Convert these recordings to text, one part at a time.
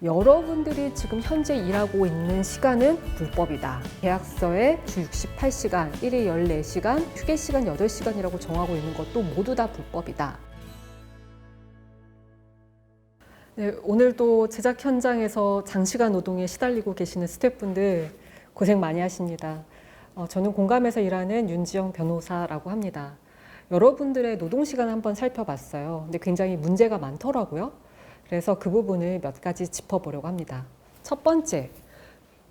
여러분들이 지금 현재 일하고 있는 시간은 불법이다. 계약서에 주 68시간, 일일 14시간, 휴게 시간 8시간이라고 정하고 있는 것도 모두 다 불법이다. 네, 오늘도 제작 현장에서 장시간 노동에 시달리고 계시는 스태프분들 고생 많이 하십니다. 저는 공감해서 일하는 윤지영 변호사라고 합니다. 여러분들의 노동시간 한번 살펴봤어요. 근데 굉장히 문제가 많더라고요. 그래서 그 부분을 몇 가지 짚어보려고 합니다. 첫 번째,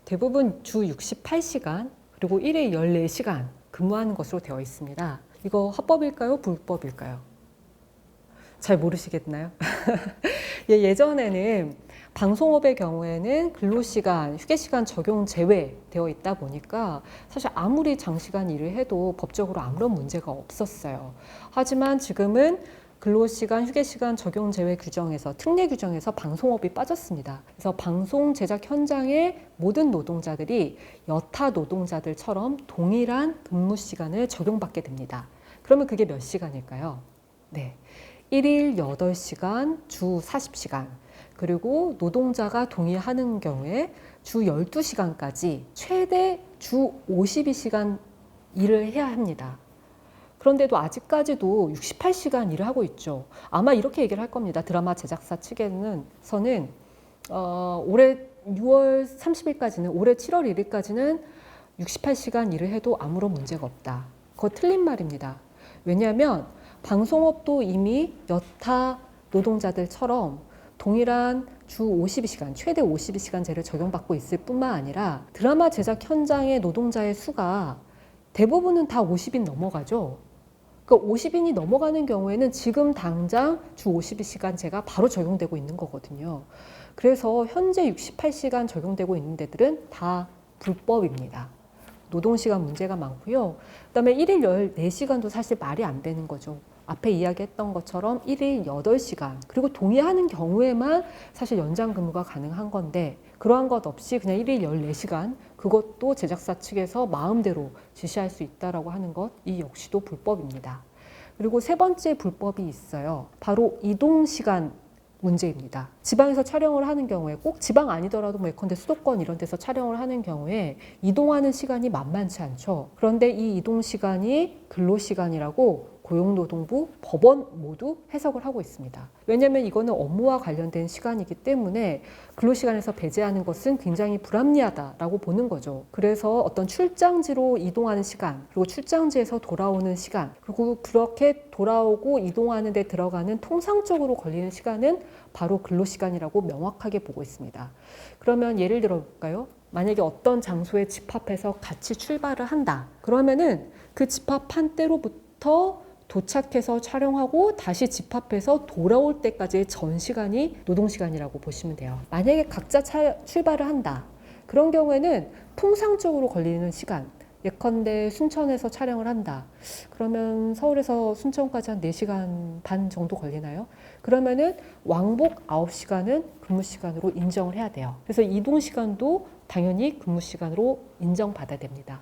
대부분 주 68시간 그리고 일일 14시간 근무하는 것으로 되어 있습니다. 이거 합법일까요? 불법일까요? 잘 모르시겠나요? 예전에는 방송업의 경우에는 근로시간, 휴게시간 적용 제외되어 있다 보니까 사실 아무리 장시간 일을 해도 법적으로 아무런 문제가 없었어요. 하지만 지금은 근로시간, 휴게시간 적용 제외 규정에서 특례 규정에서 방송업이 빠졌습니다. 그래서 방송 제작 현장의 모든 노동자들이 여타 노동자들처럼 동일한 근무 시간을 적용받게 됩니다. 그러면 그게 몇 시간일까요? 네. 1일 8시간, 주 40시간, 그리고 노동자가 동의하는 경우에 주 12시간까지 최대 주 52시간 일을 해야 합니다. 그런데도 아직까지도 68시간 일을 하고 있죠. 아마 이렇게 얘기를 할 겁니다. 드라마 제작사 측에서는 올해 6월 30일까지는, 올해 7월 1일까지는 68시간 일을 해도 아무런 문제가 없다. 그거 틀린 말입니다. 왜냐하면 방송업도 이미 여타 노동자들처럼 동일한 주 52시간, 최대 52시간제를 적용받고 있을 뿐만 아니라 드라마 제작 현장의 노동자의 수가 대부분은 다 50인 넘어가죠. 그러니까 50인이 넘어가는 경우에는 지금 당장 주 52시간제가 바로 적용되고 있는 거거든요. 그래서 현재 68시간 적용되고 있는 데들은 다 불법입니다. 노동시간 문제가 많고요. 그다음에 1일 14시간도 사실 말이 안 되는 거죠. 앞에 이야기했던 것처럼 1일 8시간, 그리고 동의하는 경우에만 사실 연장 근무가 가능한 건데 그러한 것 없이 그냥 1일 14시간, 그것도 제작사 측에서 마음대로 지시할 수 있다라고 하는 것, 이 역시도 불법입니다. 그리고 세 번째 불법이 있어요. 바로 이동시간 문제입니다. 지방에서 촬영을 하는 경우에, 꼭 지방 아니더라도 예컨대 수도권 이런 데서 촬영을 하는 경우에 이동하는 시간이 만만치 않죠. 그런데 이 이동 시간이 근로시간이라고 고용노동부, 법원 모두 해석을 하고 있습니다. 왜냐하면 이거는 업무와 관련된 시간이기 때문에 근로시간에서 배제하는 것은 굉장히 불합리하다라고 보는 거죠. 그래서 어떤 출장지로 이동하는 시간, 그리고 출장지에서 돌아오는 시간, 그리고 그렇게 돌아오고 이동하는 데 들어가는 통상적으로 걸리는 시간은 바로 근로시간이라고 명확하게 보고 있습니다. 그러면 예를 들어 볼까요? 만약에 어떤 장소에 집합해서 같이 출발을 한다. 그러면은 그 집합한 때로부터 도착해서 촬영하고 다시 집합해서 돌아올 때까지의 전 시간이 노동시간이라고 보시면 돼요. 만약에 각자 출발을 한다. 그런 경우에는 통상적으로 걸리는 시간, 예컨대 순천에서 촬영을 한다. 그러면 서울에서 순천까지 한 4시간 반 정도 걸리나요? 그러면은 왕복 9시간은 근무시간으로 인정을 해야 돼요. 그래서 이동시간도 당연히 근무시간으로 인정받아야 됩니다.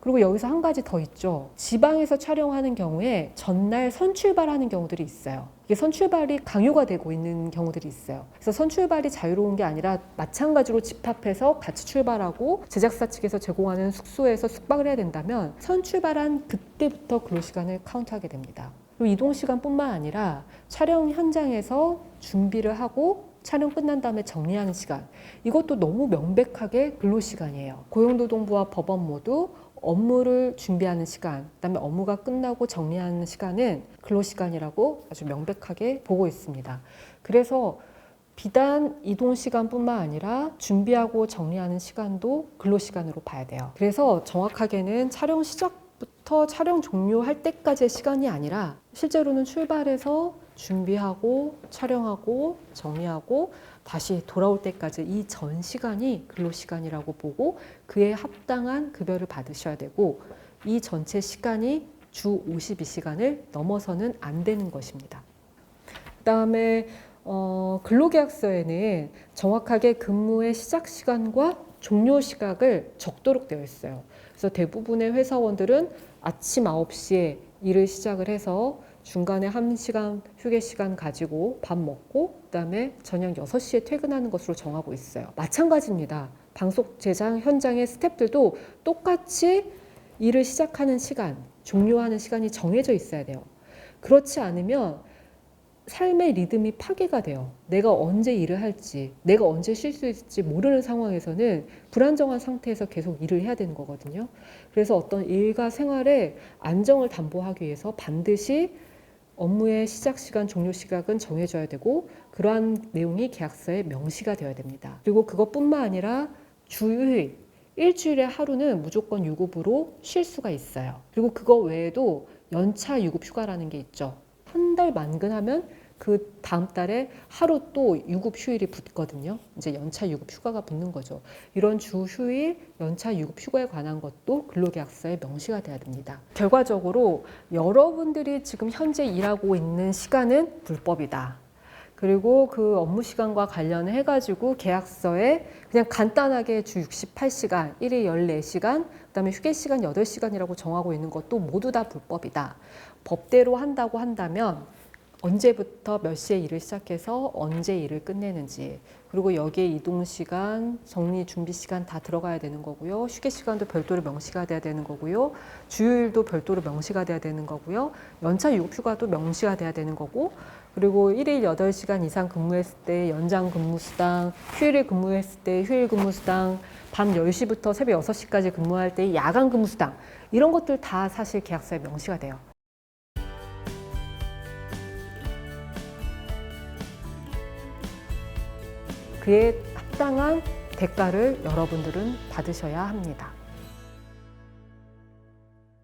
그리고 여기서 한 가지 더 있죠. 지방에서 촬영하는 경우에 전날 선출발하는 경우들이 있어요. 이게 선출발이 강요가 되고 있는 경우들이 있어요. 그래서 선출발이 자유로운 게 아니라 마찬가지로 집합해서 같이 출발하고 제작사 측에서 제공하는 숙소에서 숙박을 해야 된다면 선출발한 그때부터 근로시간을 카운트하게 됩니다. 그리고 이동시간뿐만 아니라 촬영 현장에서 준비를 하고 촬영 끝난 다음에 정리하는 시간, 이것도 너무 명백하게 근로시간이에요. 고용노동부와 법원 모두 업무를 준비하는 시간, 그다음에 업무가 끝나고 정리하는 시간은 근로시간이라고 아주 명백하게 보고 있습니다. 그래서 비단 이동시간뿐만 아니라 준비하고 정리하는 시간도 근로시간으로 봐야 돼요. 그래서 정확하게는 촬영 시작부터 촬영 종료할 때까지의 시간이 아니라 실제로는 출발해서 준비하고 촬영하고 정리하고 다시 돌아올 때까지 이 전 시간이 근로시간이라고 보고 그에 합당한 급여를 받으셔야 되고 이 전체 시간이 주 52시간을 넘어서는 안 되는 것입니다. 그다음에 근로계약서에는 정확하게 근무의 시작 시간과 종료 시각을 적도록 되어 있어요. 그래서 대부분의 회사원들은 아침 9시에 일을 시작을 해서 중간에 1시간 휴게 시간 가지고 밥 먹고 그다음에 저녁 6시에 퇴근하는 것으로 정하고 있어요. 마찬가지입니다. 방송 제작 현장의 스태프들도 똑같이 일을 시작하는 시간, 종료하는 시간이 정해져 있어야 돼요. 그렇지 않으면 삶의 리듬이 파괴가 돼요. 내가 언제 일을 할지, 내가 언제 쉴 수 있을지 모르는 상황에서는 불안정한 상태에서 계속 일을 해야 되는 거거든요. 그래서 어떤 일과 생활의 안정을 담보하기 위해서 반드시 업무의 시작 시간, 종료 시각은 정해져야 되고 그러한 내용이 계약서에 명시가 되어야 됩니다. 그리고 그것뿐만 아니라 주휴일, 일주일에 하루는 무조건 유급으로 쉴 수가 있어요. 그리고 그거 외에도 연차 유급 휴가라는 게 있죠. 한 달 만근하면 그 다음 달에 하루 또 유급 휴일이 붙거든요. 이제 연차 유급 휴가가 붙는 거죠. 이런 주 휴일, 연차 유급 휴가에 관한 것도 근로계약서에 명시가 돼야 됩니다. 결과적으로 여러분들이 지금 현재 일하고 있는 시간은 불법이다. 그리고 그 업무 시간과 관련해 가지고 계약서에 그냥 간단하게 주 68시간, 일일 14시간, 그다음에 휴게 시간 8시간이라고 정하고 있는 것도 모두 다 불법이다. 법대로 한다고 한다면 언제부터 몇 시에 일을 시작해서 언제 일을 끝내는지, 그리고 여기에 이동 시간, 정리 준비 시간 다 들어가야 되는 거고요. 휴게 시간도 별도로 명시가 돼야 되는 거고요. 주휴일도 별도로 명시가 돼야 되는 거고요. 연차 유급 휴가도 명시가 돼야 되는 거고, 그리고 일일 8시간 이상 근무했을 때 연장 근무 수당, 휴일에 근무했을 때 휴일 근무 수당, 밤 10시부터 새벽 6시까지 근무할 때 야간 근무 수당, 이런 것들 다 사실 계약서에 명시가 돼요. 그에 합당한 대가를 여러분들은 받으셔야 합니다.